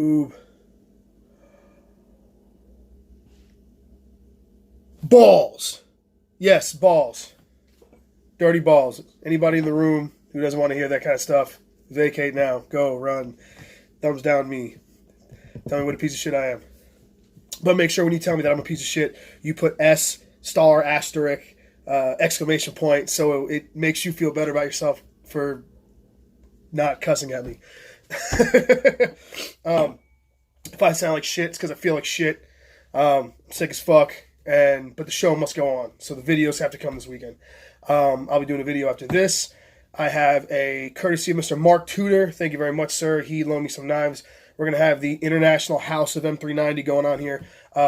Ooh. Balls. Yes, balls. Dirty balls. Anybody in the room who doesn't want to hear that kind of stuff, vacate now. Go, run. Thumbs down me. Tell me what a piece of shit I am. But make sure when you tell me that I'm a piece of shit, you put S, star, asterisk, exclamation point, so it makes you feel better about yourself for not cussing at me. If I sound like shit, it's because I feel like shit. Sick as fuck. But the show must go on, so the videos have to come this weekend. I'll be doing a video after this. I have a courtesy of Mr. Mark Tudor. Thank you very much, sir. He loaned me some knives. We're going to have the International House of M390 going on here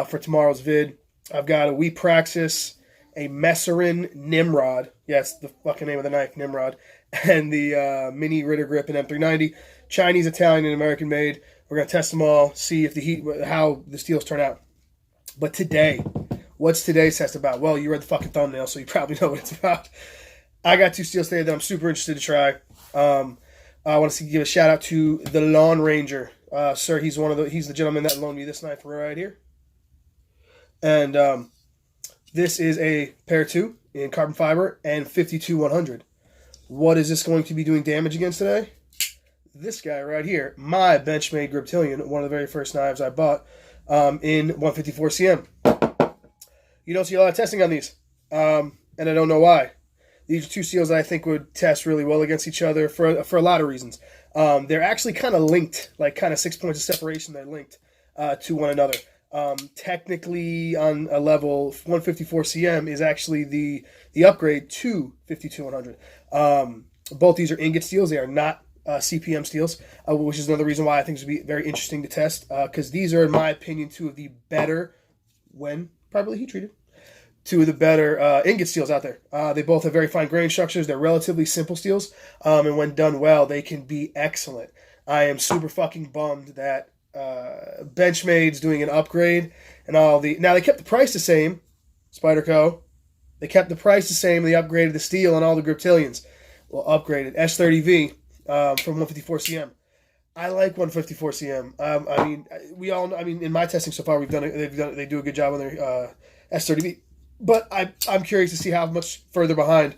for tomorrow's vid. I've got a Wheat Praxis, a Messerin Nimrod. Yeah, it's the fucking name of the knife, Nimrod. And the Mini Ritter Grip in M390. Chinese, Italian, and American made. We're going to test them all, see if how the steels turn out. But today, what's today's test about? Well, you read the fucking thumbnail, so you probably know what it's about. I got two steels today that I'm super interested to try. I want to give a shout out to the Lawn Ranger. Sir, he's the gentleman that loaned me this knife right here. And this is a pair 2 in carbon fiber and 52-100. What is this going to be doing damage against today? This guy right here, my Benchmade Griptilian, one of the very first knives I bought in 154 CM. You don't see a lot of testing on these, and I don't know why. These are two steels that I think would test really well against each other for a lot of reasons. They're actually kind of linked, like kind of 6 points of separation. They're linked to one another. Technically, on a level, 154 CM is actually the upgrade to 52-100. Both these are ingot steels. They are not CPM steels, which is another reason why I think this would be very interesting to test, because these are, in my opinion, two of the better, when properly heat treated, two of the better ingot steels out there. They both have very fine grain structures. They're relatively simple steels, and when done well, they can be excellent. I am super fucking bummed that Benchmade's doing an upgrade, and all the... Now, they kept the price the same, Spyderco. They kept the price the same, they upgraded the steel on all the Griptilians. Well, upgraded. S30V from 154 CM. I like 154 CM. In my testing so far, they do a good job on their S30V. But I'm curious to see how much further behind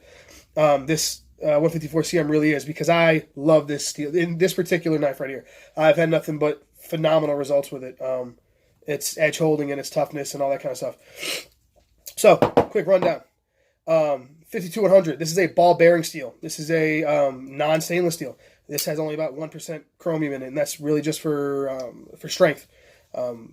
this 154 CM really is, because I love this steel. In this particular knife right here, I've had nothing but phenomenal results with it. Its edge holding and its toughness and all that kind of stuff. So, quick rundown. 52-100. This is a ball bearing steel. This is a non-stainless steel. This has only about 1% chromium in it, and that's really just for strength. To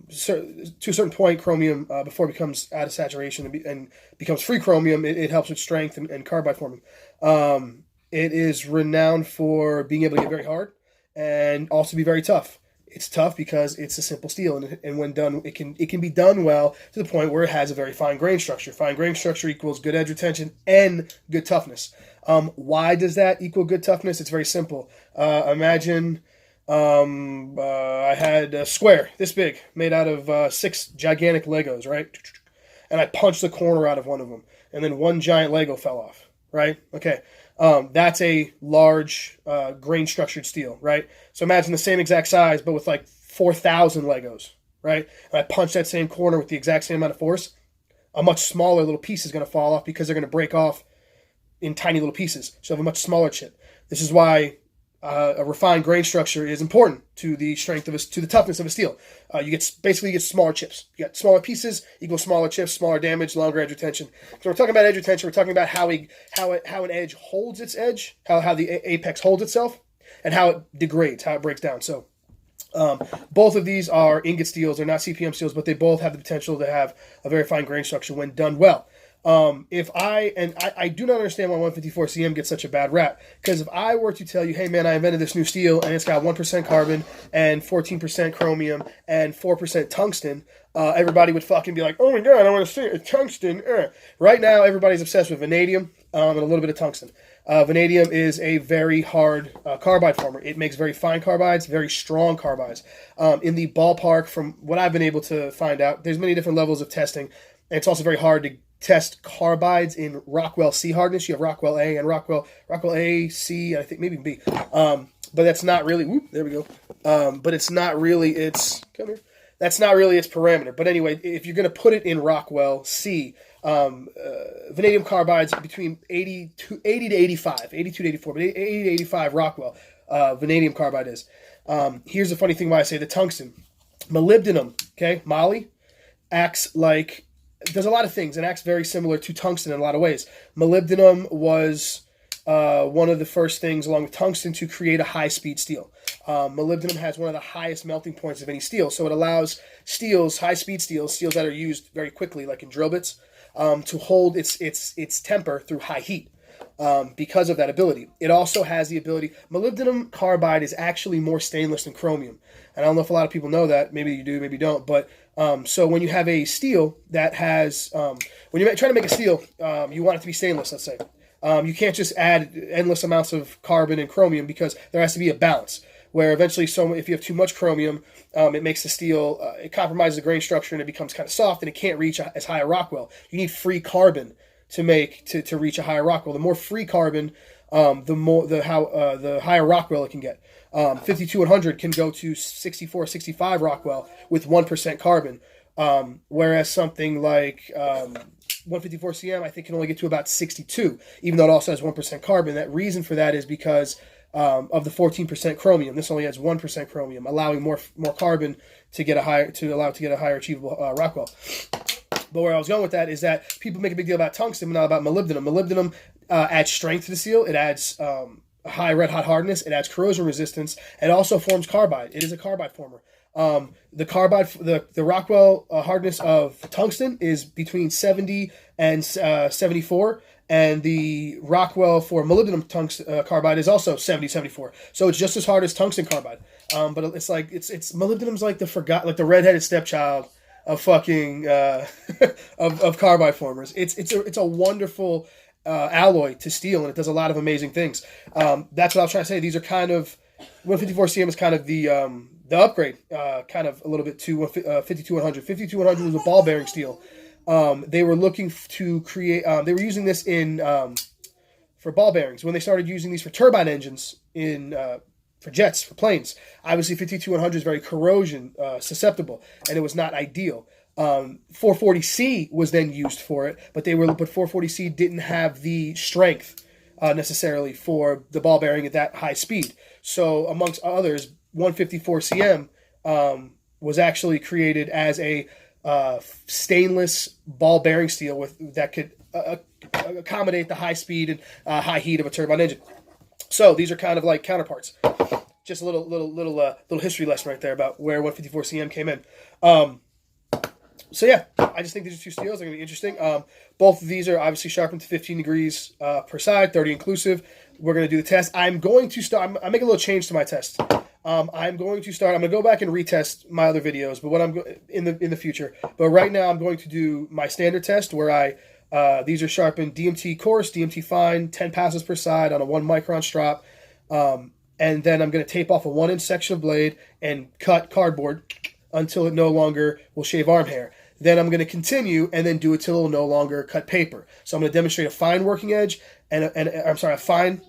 a certain point, chromium, before it becomes out of saturation and becomes free chromium, it helps with strength and carbide forming. It is renowned for being able to get very hard and also be very tough. It's tough because it's a simple steel, and when done, it can be done well to the point where it has a very fine grain structure. Fine grain structure equals good edge retention and good toughness. Why does that equal good toughness? It's very simple. Imagine I had a square this big made out of 6 gigantic Legos, right? And I punched the corner out of one of them, and then one giant Lego fell off, right? Okay. That's a large grain structured steel, right? So imagine the same exact size, but with like 4,000 Legos, right? And I punch that same corner with the exact same amount of force. A much smaller little piece is going to fall off because they're going to break off in tiny little pieces. So you have a much smaller chip. This is why a refined grain structure is important to the strength of to the toughness of a steel. You get smaller chips. You got smaller pieces equals smaller chips, smaller damage, longer edge retention. So we're talking about edge retention. We're talking about how an edge holds its edge, how the apex holds itself, and how it degrades, how it breaks down. So both of these are ingot steels. They're not CPM steels, but they both have the potential to have a very fine grain structure when done well. I do not understand why 154 CM gets such a bad rap. Because if I were to tell you, hey man, I invented this new steel and it's got 1% carbon and 14% chromium and 4% tungsten, everybody would fucking be like, oh my god, I want to see it, tungsten. Right now, everybody's obsessed with vanadium and a little bit of tungsten. Vanadium is a very hard carbide former. It makes very fine carbides, very strong carbides. In the ballpark, from what I've been able to find out, there's many different levels of testing. And it's also very hard to test carbides in Rockwell C hardness. You have Rockwell A and Rockwell A, C, I think maybe B. but that's not really. Whoop, there we go. But it's not really its. Come here. That's not really its parameter. But anyway, if you're going to put it in Rockwell C, vanadium carbide's between 80 to 85, 82 to 84, but 80 to 85 Rockwell vanadium carbide is. Here's the funny thing why I say the tungsten. Molybdenum, okay, Moly, acts like, does a lot of things and acts very similar to tungsten in a lot of ways. Molybdenum was one of the first things, along with tungsten, to create a high-speed steel. Molybdenum has one of the highest melting points of any steel, so it allows steels, high-speed steels that are used very quickly, like in drill bits, to hold its temper through high heat. Because of that ability. It also has the ability, molybdenum carbide is actually more stainless than chromium. And I don't know if a lot of people know that. Maybe you do, maybe you don't. But so when you have a steel that has, when you're trying to make a steel, you want it to be stainless, let's say. You can't just add endless amounts of carbon and chromium because there has to be a balance. Where eventually, if you have too much chromium, it makes the steel, it compromises the grain structure and it becomes kind of soft and it can't reach as high a Rockwell. You need free carbon to reach a higher Rockwell. The more free carbon, the higher Rockwell it can get. 52100 can go to 64, 65 Rockwell with 1% carbon, whereas something like 154CM I think can only get to about 62, even though it also has 1% carbon. That reason for that is because of the 14% chromium. This only has 1% chromium, allowing more carbon to get a higher achievable Rockwell. But where I was going with that is that people make a big deal about tungsten, but not about molybdenum. Molybdenum adds strength to the steel. It adds high red hot hardness. It adds corrosion resistance. It also forms carbide. It is a carbide former. The Rockwell hardness of tungsten is between 70 and 74. And the Rockwell for molybdenum tungsten carbide is also 70, 74. So it's just as hard as tungsten carbide. But it's like molybdenum's like the redheaded stepchild of fucking of carbide formers. It's a wonderful alloy to steel, and it does a lot of amazing things. That's what I was trying to say. These are kind of 154CM is kind of the upgrade, kind of a little bit to 52100. 52100 was a ball bearing steel. They were looking to create. They were using this for ball bearings when they started using these for turbine engines for jets, for planes. Obviously, 52100 is very corrosion susceptible, and it was not ideal. 440C was then used for it, but 440C didn't have the strength necessarily for the ball bearing at that high speed. So, amongst others, 154CM was actually created as a stainless ball bearing steel that could accommodate the high speed and high heat of a turbine engine. So these are kind of like counterparts. Just a little history lesson right there about where 154CM came in. So yeah, I just think these are two steels. They're going to be interesting. Both of these are obviously sharpened to 15 degrees per side, 30 inclusive. We're going to do the test. I'm going to start. I'm making a little change to my test. I'm going to go back and retest my other videos, but in the future. But right now, I'm going to do my standard test where these are sharpened DMT coarse, DMT fine, 10 passes per side on a 1 micron strop. And then I'm going to tape off a 1-inch section of blade and cut cardboard until it no longer will shave arm hair. Then I'm going to continue and then do it till it will no longer cut paper. So I'm going to demonstrate a fine working edge a fine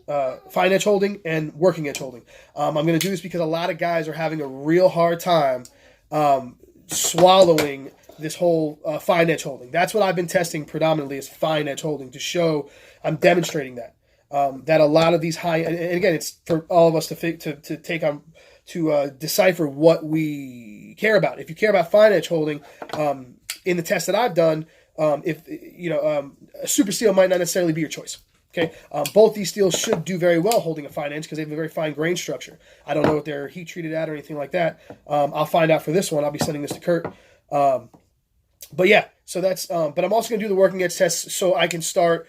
edge holding and working edge holding. I'm going to do this because a lot of guys are having a real hard time swallowing this whole fine edge holding. That's what I've been testing predominantly, is fine edge holding, to show I'm demonstrating that a lot of these high, and again, it's for all of us to take on to decipher what we care about. If you care about fine edge holding, in the test that I've done, a super steel might not necessarily be your choice. Okay, both these steels should do very well holding a fine edge because they have a very fine grain structure. I don't know what they're heat treated at or anything like that. I'll find out for this one. I'll be sending this to Kurt. But yeah, so that's. But I'm also going to do the working edge test so I can start.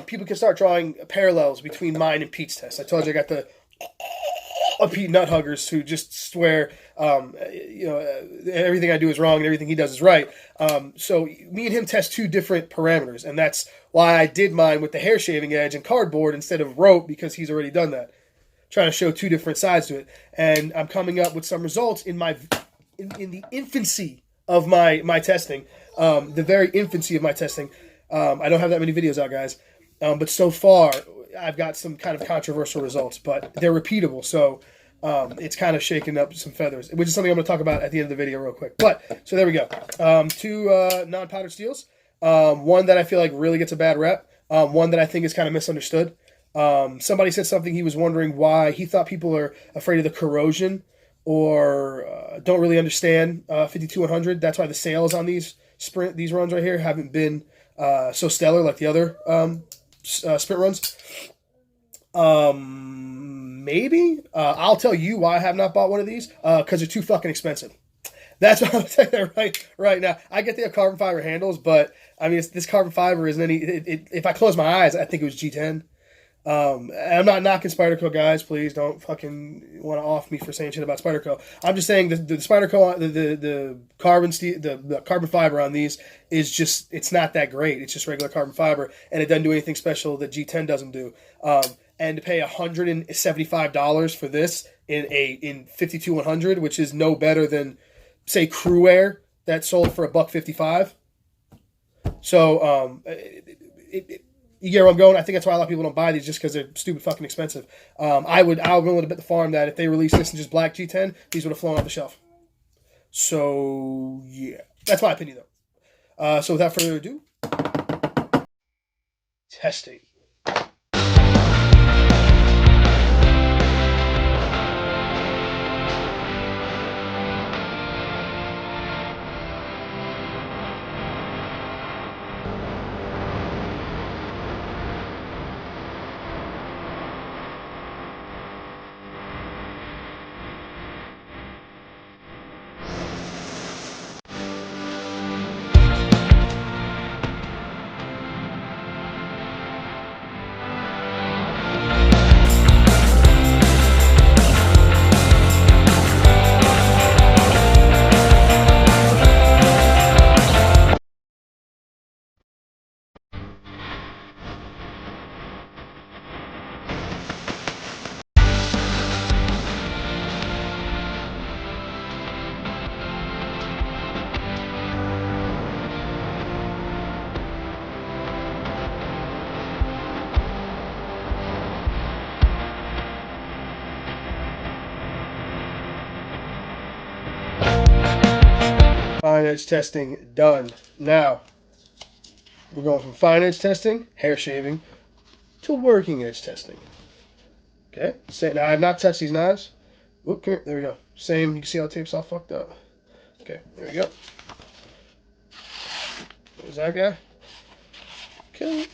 People can start drawing parallels between mine and Pete's test. I told you I got the Pete nut huggers who just swear, everything I do is wrong and everything he does is right. So me and him test two different parameters, and that's why I did mine with the hair shaving edge and cardboard instead of rope, because he's already done that. Trying to show two different sides to it, and I'm coming up with some results in the infancy of my testing, the very infancy of my testing. I don't have that many videos out, guys, but so far I've got some kind of controversial results, but they're repeatable. So it's kind of shaking up some feathers, which is something I'm going to talk about at the end of the video real quick. But so there we go. Two non-powdered steels. One that I feel like really gets a bad rep. One that I think is kind of misunderstood. Somebody said something. He was wondering why he thought people are afraid of the corrosion or don't really understand 52-100. That's why the sales on these runs right here haven't been so stellar like the other sprint runs. Maybe I'll tell you why I have not bought one of these because they're too fucking expensive. That's what I'm saying right now. I get the carbon fiber handles, but I mean this carbon fiber isn't any. If I close my eyes, I think it was G10. I'm not knocking Spyderco, guys. Please don't fucking want to off me for saying shit about Spyderco. I'm just saying the Spyderco, the carbon steel, the carbon fiber on these is just, it's not that great. It's just regular carbon fiber, and it doesn't do anything special that G10 doesn't do. And to pay $175 for this in 52-100, which is no better than say Crew Air that sold for $155. So you get where I'm going. I think that's why a lot of people don't buy these, just because they're stupid fucking expensive. I'll be willing to bet the farm that if they released this in just black G10, these would have flown off the shelf. So yeah, that's my opinion though. So without further ado, testing. Fine edge testing done. Now, we're going from fine edge testing, hair shaving, to working edge testing. Okay, now I have not touched these knives. Oop, come here, there we go. Same, you can see how the tape's all fucked up. Okay, there we go. There's that guy. Okay.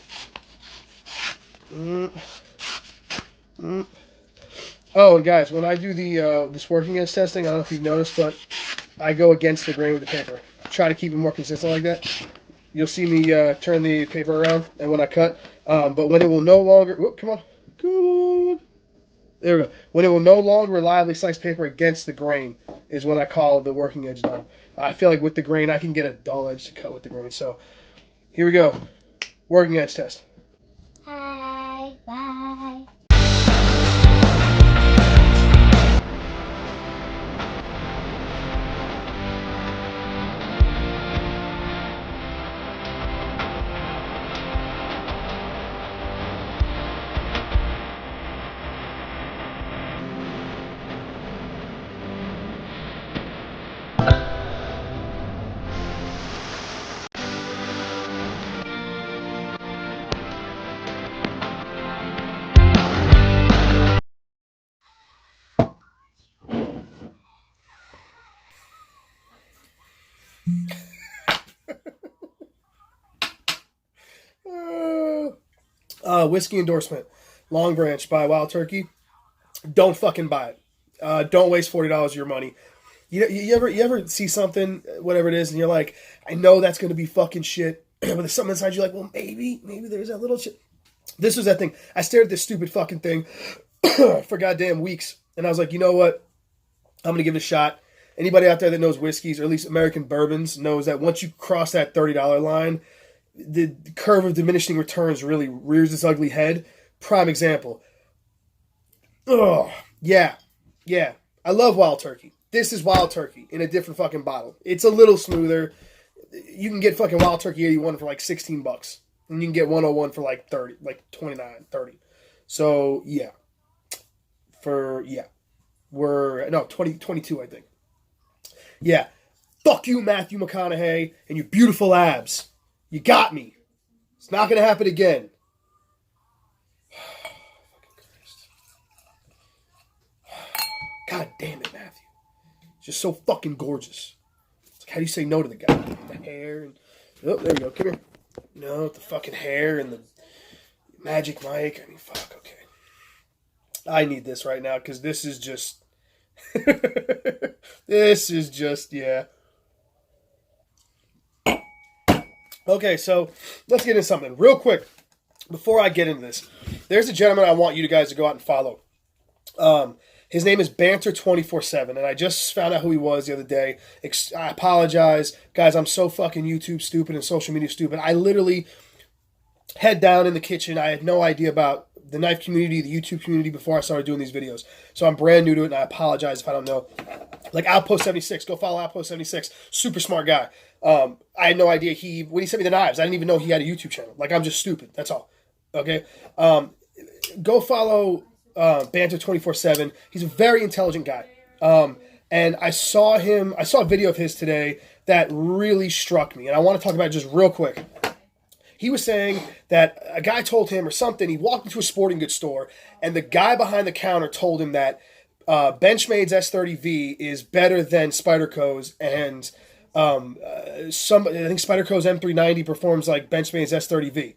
Oh, and guys, when I do the this working edge testing, I don't know if you've noticed, but I go against the grain with the paper. I try to keep it more consistent like that. You'll see me turn the paper around, and when I cut, but when it will no longer, whoop, come on, there we go. When it will no longer reliably slice paper against the grain is when I call the working edge done. I feel like with the grain, I can get a dull edge to cut with the grain. So here we go, working edge test. Hi, bye. Whiskey endorsement. Long Branch by Wild Turkey. Don't fucking buy it. Don't waste $40 of your money. You ever see something, whatever it is, and you're like, I know that's going to be fucking shit, but there's something inside you like, well, maybe there's that little shit. This was that thing. I stared at this stupid fucking thing for goddamn weeks, and I was like, you know what? I'm going to give it a shot. Anybody out there that knows whiskeys, or at least American bourbons, knows that once you cross that $30 line, the curve of diminishing returns really rears its ugly head. Prime example. Oh, yeah. I love Wild Turkey. This is Wild Turkey in a different fucking bottle. It's a little smoother. You can get fucking Wild Turkey 81 for like $16. And you can get 101 for like 30, like 29, 30. So yeah, we're no 2022 I think. Yeah, fuck you, Matthew McConaughey, and your beautiful abs. You got me. It's not gonna happen again. God damn it, Matthew. Just so fucking gorgeous. It's like, how do you say no to the guy? The hair and oh, there we go. Come here. No, the fucking hair and the magic mic. I mean, fuck. Okay. I need this right now because this is just. This is just yeah. Okay, so let's get into something real quick. Before I get into this, there's a gentleman I want you guys to go out and follow. His name is Banter 24/7, and I just found out who he was the other day. I apologize, guys. I'm so fucking YouTube stupid and social media stupid. I literally head down in the kitchen. I had no idea about the knife community, the YouTube community before I started doing these videos. So I'm brand new to it, and I apologize if I don't know. Like Outpost76, go follow Outpost76. Super smart guy. I had no idea when he sent me the knives, I didn't even know he had a YouTube channel. Like, I'm just stupid. That's all. Okay? Go follow Banter 24/7. He's a very intelligent guy. And I saw a video of his today that really struck me. And I want to talk about it just real quick. He was saying that a guy told him or something, he walked into a sporting goods store, and the guy behind the counter told him that Benchmade's S30V is better than Spyderco's, and I think Spyderco's M390 performs like Benchmade's S30V.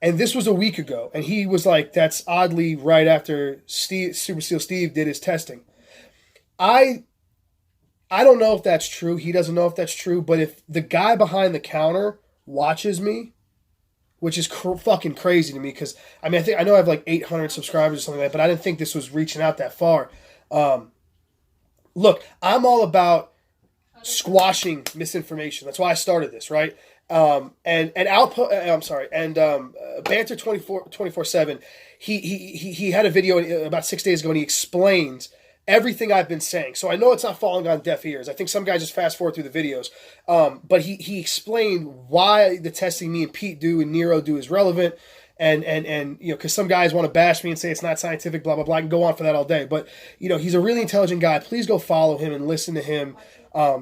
And this was a week ago, and he was like, that's oddly right after Super Steel Steve did his testing. I don't know if that's true. He doesn't know if that's true, but if the guy behind the counter watches me, which is fucking crazy to me, because I mean, I know I have like 800 subscribers or something like that, but I didn't think this was reaching out that far. Look, I'm all about squashing misinformation. That's why I started this, right? Banter 24/7. He had a video about 6 days ago, and he explained everything I've been saying. So I know it's not falling on deaf ears. I think some guys just fast forward through the videos. But he explained why the testing me and Pete do and Nero do is relevant. And you know, because some guys want to bash me and say it's not scientific, blah, blah, blah. I can go on for that all day. But, you know, he's a really intelligent guy. Please go follow him and listen to him.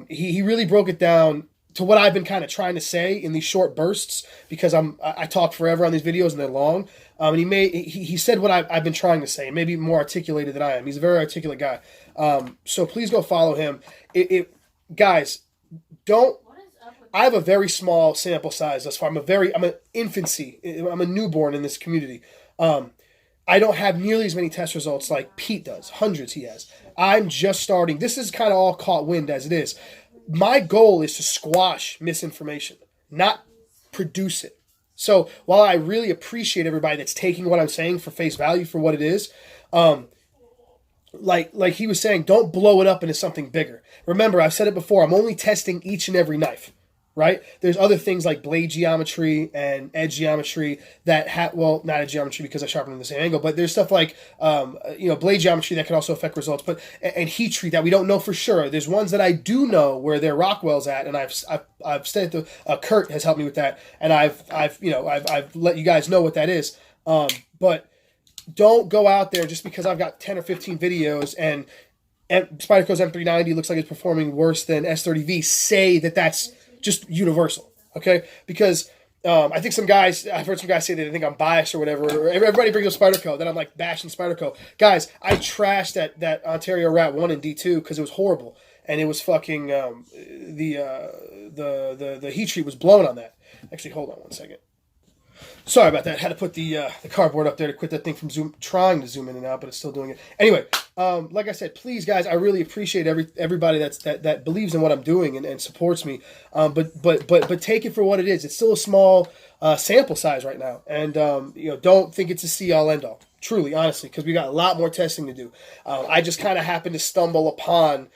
He really broke it down to what I've been kind of trying to say in these short bursts, because I talk forever on these videos and they're long. And he said what I've been trying to say, and maybe more articulated than I am. He's a very articulate guy. So please go follow him. Guys, don't. I have a very small sample size thus far. I'm an infancy. I'm a newborn in this community. I don't have nearly as many test results like Pete does. Hundreds he has. I'm just starting. This is kind of all caught wind as it is. My goal is to squash misinformation, not produce it. So while I really appreciate everybody that's taking what I'm saying for face value for what it is, like he was saying, don't blow it up into something bigger. Remember, I've said it before, I'm only testing each and every knife, right? There's other things like blade geometry and edge geometry that not edge geometry because I sharpen in the same angle, but there's stuff like, blade geometry that can also affect results, and heat treat that we don't know for sure. There's ones that I do know where their Rockwell's at, and I've said to Kurt has helped me with that, and I've let you guys know what that is. But don't go out there just because I've got 10 or 15 videos and Spyderco's M390 looks like it's performing worse than S30V. Say that's just universal, okay? Because I think I've heard some guys say that they think I'm biased or whatever. Or everybody brings up Spyderco, then I'm like bashing Spyderco. Guys, I trashed that Ontario Rat 1 in D2 because it was horrible, and it was fucking the heat treat was blown on that. Actually, hold on one second. Sorry about that. I had to put the cardboard up there to quit that thing from trying to zoom in and out, but it's still doing it. Anyway, like I said, please, guys, I really appreciate everybody that believes in what I'm doing and supports me. But take it for what it is. It's still a small sample size right now, and don't think it's a see-all, end-all. Truly, honestly, because we got a lot more testing to do. I just kind of happened to stumble upon,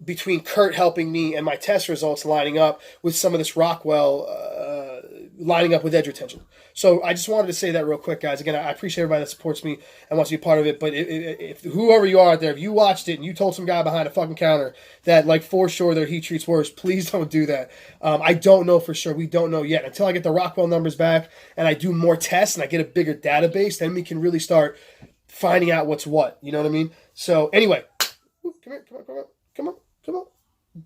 between Kurt helping me and my test results lining up with some of this Rockwell lining up with edge retention. So I just wanted to say that real quick, guys. Again, I appreciate everybody that supports me and wants to be part of it. But if whoever you are out there, if you watched it and you told some guy behind a fucking counter that, like, for sure their heat treat's worse, please don't do that. I don't know for sure. We don't know yet. Until I get the Rockwell numbers back and I do more tests and I get a bigger database, then we can really start finding out what's what. You know what I mean? So anyway, come here, come on.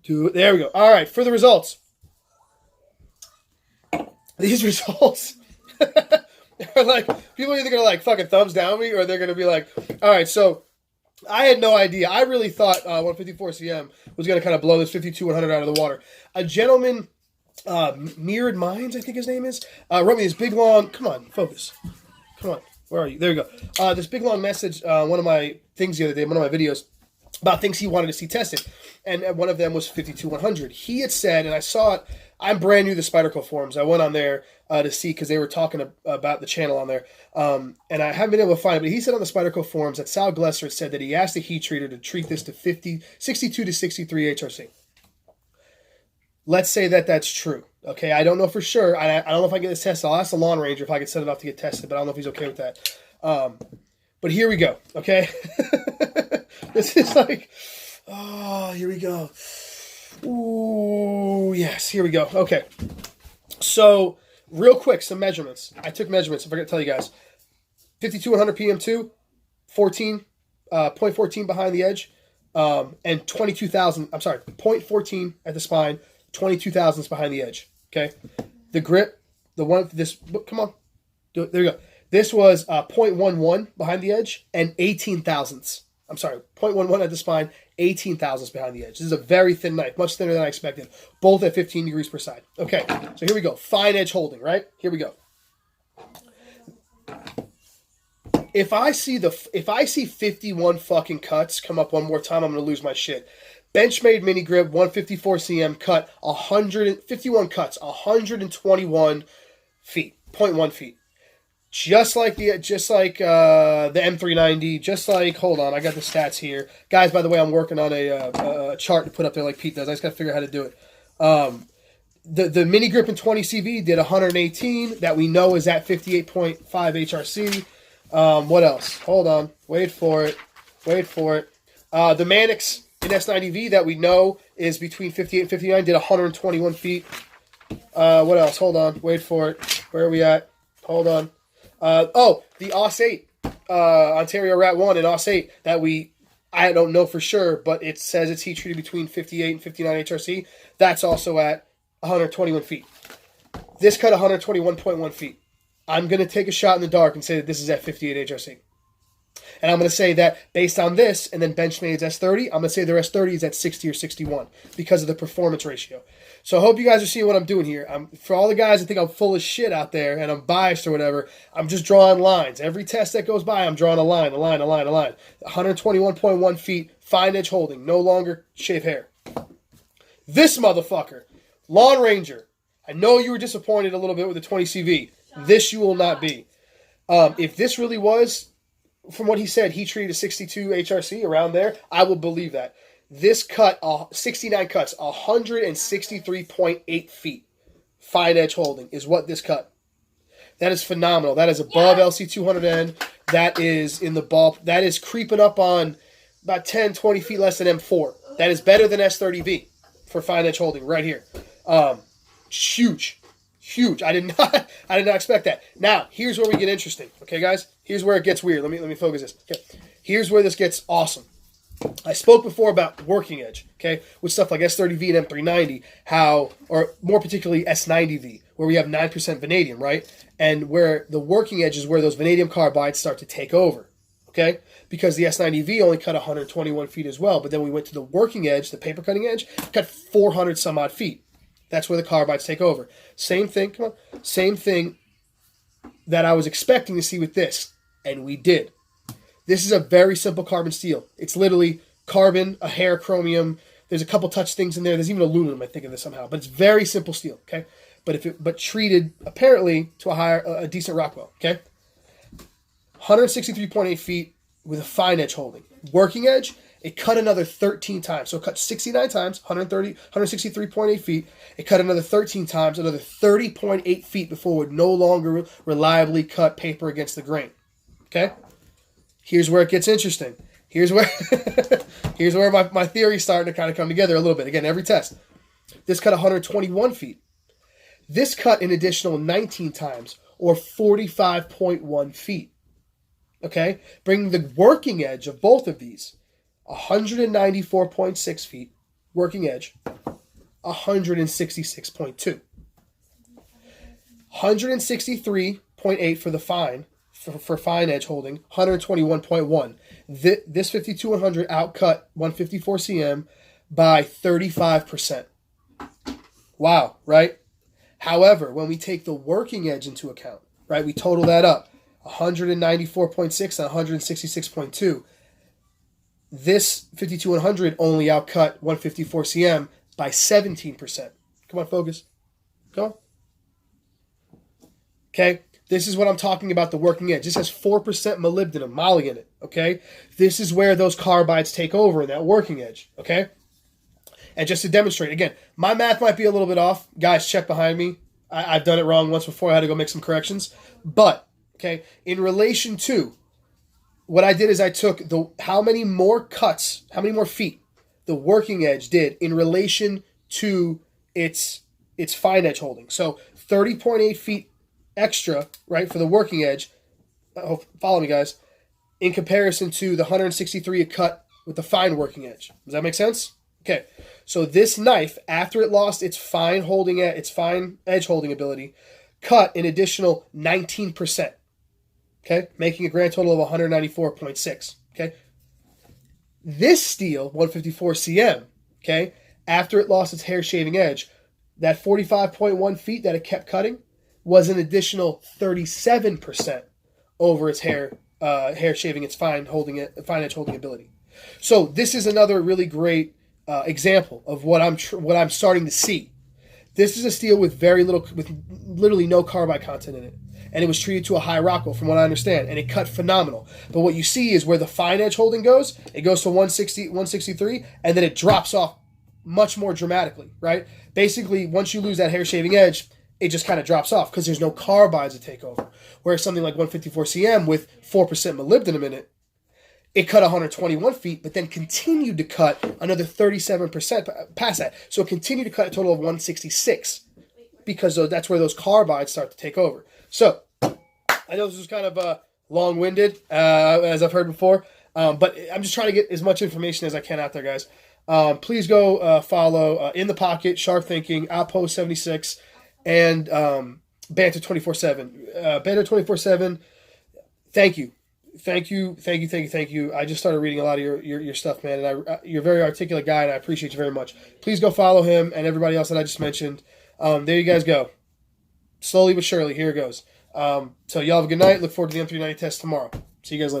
Do it. There we go. All right, for the results. These results are like, people are either going to like fucking thumbs down me or they're going to be like, all right, so I had no idea. I really thought 154 CM was going to kind of blow this 52-100 out of the water. A gentleman, Mirrored Minds, I think his name is, wrote me this big long, come on, focus. Come on, where are you? There you go. This big long message, one of my things the other day, one of my videos, about things he wanted to see tested. And one of them was 52-100. He had said, and I saw it, I'm brand new to Spyderco forums. I went on there to see because they were talking about the channel on there. And I haven't been able to find it, but he said on the Spyderco forums that Sal Glesser said that he asked the heat treater to treat this to 62 to 63 HRC. Let's say that that's true. Okay, I don't know for sure. I don't know if I can get this tested. I'll ask the Lawn Ranger if I can set it up to get tested, but I don't know if he's okay with that. But here we go, okay? This is like, oh, here we go. Ooh, yes, here we go. Okay. So, real quick, some measurements. I took measurements, I forgot to tell you guys. 52-100 PM2, 0.14 behind the edge, and 22,000, I'm sorry, 0.14 at the spine, 22 thousandths behind the edge. Okay? The grip, the one, this, come on. There you go. This was 0.11 behind the edge and 18 thousandths. I'm sorry, 0.11 at the spine, 18 thousandths behind the edge. This is a very thin knife, much thinner than I expected. Both at 15 degrees per side. Okay, so here we go. Fine edge holding, right? Here we go. If I see 51 fucking cuts come up one more time, I'm gonna lose my shit. Benchmade mini grip, 154 cm cut, 151 cuts, 121 feet, 0.1 feet. Just like the M390, just like, hold on, I got the stats here. Guys, by the way, I'm working on a chart to put up there like Pete does. I just got to figure out how to do it. The mini grip in 20 CV did 118. That we know is at 58.5 HRC. What else? Hold on. Wait for it. The Manix in S90V that we know is between 58 and 59 did 121 feet. What else? Hold on. Wait for it. Where are we at? Hold on. The OS 8, Ontario Rat 1 and OS 8 that I don't know for sure, but it says it's heat treated between 58 and 59 HRC. That's also at 121 feet. This cut 121.1 feet. I'm going to take a shot in the dark and say that this is at 58 HRC. And I'm going to say that based on this and then Benchmade's S30, I'm going to say their S30 is at 60 or 61 because of the performance ratio. So I hope you guys are seeing what I'm doing here. For all the guys that think I'm full of shit out there and I'm biased or whatever, I'm just drawing lines. Every test that goes by, I'm drawing a line. 121.1 feet, fine edge holding, no longer shave hair. This motherfucker, Lawn Ranger. I know you were disappointed a little bit with the 20 CV. This you will not be. If this really was, from what he said, he treated a 62 HRC around there, I will believe that. This cut, 69 cuts, 163.8 feet. Fine edge holding is what this cut. That is phenomenal. That is above LC200N. That is in the ball. That is creeping up on about 10, 20 feet less than M4. That is better than S30V for fine edge holding right here. Huge. I did not expect that. Now, here's where we get interesting. Okay, guys? Here's where it gets weird. Let me focus this. Okay. Here's where this gets awesome. I spoke before about working edge, okay, with stuff like S30V and M390, or more particularly S90V, where we have 9% vanadium, right? And where the working edge is where those vanadium carbides start to take over, okay? Because the S90V only cut 121 feet as well, but then we went to the working edge, the paper cutting edge, cut 400 some odd feet. That's where the carbides take over. Same thing that I was expecting to see with this, and we did. This is a very simple carbon steel. It's literally carbon, a hair chromium. There's a couple touch things in there. There's even aluminum, I think, in this somehow. But it's very simple steel, okay? But treated apparently to a decent Rockwell, okay? 163.8 feet with a fine edge holding. Working edge It cut another 13 times. So it cut 69 times, 163.8 feet. It cut another 13 times, another 30.8 feet before it would no longer reliably cut paper against the grain. Okay? Here's where it gets interesting. Here's where my theory's starting to kind of come together a little bit. Again, every test. This cut 121 feet. This cut an additional 19 times, or 45.1 feet. Okay? Bringing the working edge of both of these, 194.6 feet, working edge, 166.2. 163.8 for the fine, for fine edge holding, 121.1. This 52-100 outcut 154 cm by 35%. Wow, right? However, when we take the working edge into account, right, we total that up, 194.6 and 166.2. This 52-100 only outcut 154 cm by 17%. Come on, focus. Go on. Okay, this is what I'm talking about, the working edge. This has 4% molybdenum, Moly in it, okay? This is where those carbides take over in that working edge, okay? And just to demonstrate, again, my math might be a little bit off. Guys, check behind me. I've done it wrong once before. I had to go make some corrections. But, okay, in relation to, what I did is I took how many more feet the working edge did in relation to its fine edge holding. So 30.8 feet extra, right, for the working edge. Follow me, guys. In comparison to the 163 it cut with the fine working edge. Does that make sense? Okay. So this knife, after it lost its fine edge holding ability, cut an additional 19%. Okay, making a grand total of 194.6. Okay, this steel, 154 cm. Okay, after it lost its hair shaving edge, that 45.1 feet that it kept cutting was an additional 37% over its hair shaving its fine edge holding ability. So this is another really great example of what I'm starting to see. This is a steel with literally no carbide content in it. And it was treated to a high Rockwell, from what I understand, and it cut phenomenal. But what you see is where the fine edge holding goes, it goes to 160, 163, and then it drops off much more dramatically, right? Basically, once you lose that hair shaving edge, it just kind of drops off because there's no carbides to take over. Whereas something like 154 cm with 4% molybdenum in it, it cut 121 feet, but then continued to cut another 37% past that. So it continued to cut a total of 166 because that's where those carbides start to take over. So, I know this was kind of long-winded, as I've heard before, but I'm just trying to get as much information as I can out there, guys. Please go follow In the Pocket, Sharp Thinking, Outpost 76, and Banter 24/7. Banter 24/7, thank you. Thank you. I just started reading a lot of your stuff, man, and you're a very articulate guy, and I appreciate you very much. Please go follow him and everybody else that I just mentioned. There you guys go. Slowly but surely, here it goes. So y'all have a good night. Look forward to the M390 test tomorrow. See you guys later.